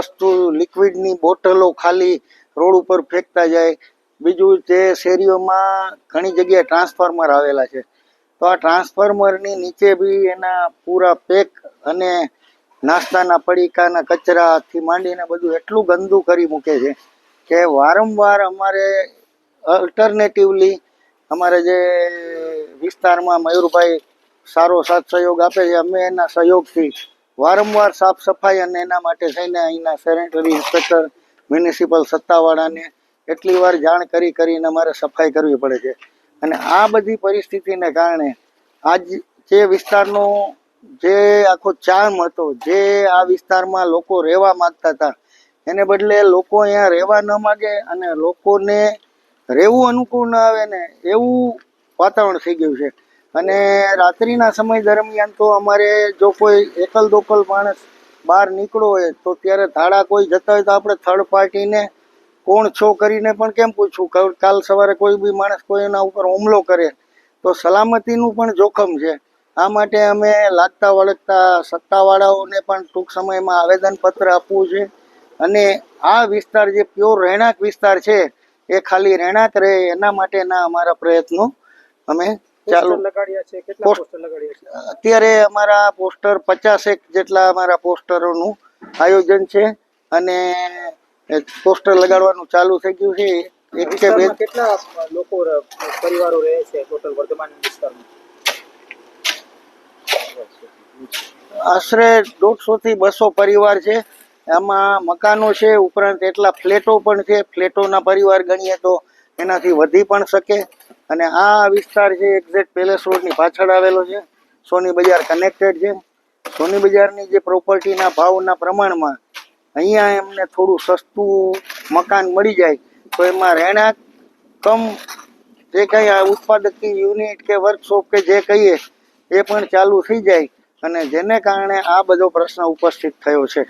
વસ્તુ લિક્વિડની બોટલો ખાલી રોડ ઉપર ફેંકતા જાય. બીજું જે શેરીઓમાં ઘણી જગ્યાએ ટ્રાન્સફોર્મર આવેલા છે, તો આ ટ્રાન્સફોર્મરની નીચે બી એના પૂરા પેક અને નાસ્તાના પડીકાના કચરાથી માંડીને બધું એટલું ગંદુ કરી મૂકે છે કે વારંવાર અમારે અલ્ટરનેટિવલી અમારે જે વિસ્તારમાં મયુરભાઈ સારો સાથ સહયોગ આપે છે, અમે એના સહયોગથી વારંવાર સાફ સફાઈ અને એના માટે થઈને અહીંના સેનેટરી ઇન્સ્પેક્ટર મ્યુનિસિપલ સત્તાવાળાને એટલી વાર જાણ કરીને અમારે સફાઈ કરવી પડે છે. અને આ બધી પરિસ્થિતિને કારણે આજ જે વિસ્તારનો જે આખો ચાર્મ હતો, જે આ વિસ્તારમાં લોકો રહેવા માંગતા હતા, એને બદલે લોકો અહીંયા રહેવા ન માગે અને લોકોને રહેવું અનુકૂળ ન આવે ને એવું વાતાવરણ થઈ ગયું છે. અને રાત્રિના સમય દરમિયાન તો અમારે જો કોઈ એકલ દોકલ માણસ બહાર નીકળો હોય તો ત્યારે ધાડા કોઈ જતા હોય તો આપણે થર્ડ પાર્ટીને કોણ છો કરીને પણ કેમ પૂછવું. કાલ સવારે કોઈ બી માણસ કોઈના ઉપર હુમલો કરે તો સલામતીનું પણ જોખમ છે. આ માટે અમે લાગતા વળગતા સત્તાવાળાઓને પણ ટૂંક સમયમાં આવેદનપત્ર આપવું છે. અને આ વિસ્તાર જે પ્યોર રહેણાંક વિસ્તાર છે એ ખાલી રહેણાંક રહે એના માટેના અમારા પ્રયત્નો અમે ચાલુ લગાડ્યા છે. કેટલા પોસ્ટર લગાડ્યા છે? અત્યારે અમારા પોસ્ટર 50 જેટલા અમારા પોસ્ટરોનું આયોજન છે અને પોસ્ટર લગાડવાનું ચાલુ થઈ ગયું છે. એક કે બે કેટલા લોકો પરિવારો રહે છે ટોટલ વર્ધમાન વિસ્તારમાં? આશરે 150 થી 200 પરિવાર છે. આમાં મકાનો છે, ઉપરાંત એટલા ફ્લેટો પણ છે. ફ્લેટોના પરિવાર ગણીએ તો એનાથી વધી પણ શકે. અને આ વિસ્તાર છે એક્ઝેક્ટ પેલેસ રોડની પાછળ આવેલો છે. સોની બજાર કનેક્ટેડ છે. સોની બજારની જે પ્રોપર્ટીના ભાવના પ્રમાણમાં અહીંયા એમને થોડું સસ્તું મકાન મળી જાય તો એમાં રહેણાંક કમ જે કંઈ ઉત્પાદકની યુનિટ કે વર્કશોપ કે જે કહીએ એ પણ ચાલુ થઈ જાય અને જેને કારણે આ બધો પ્રશ્ન ઉપસ્થિત થયો છે.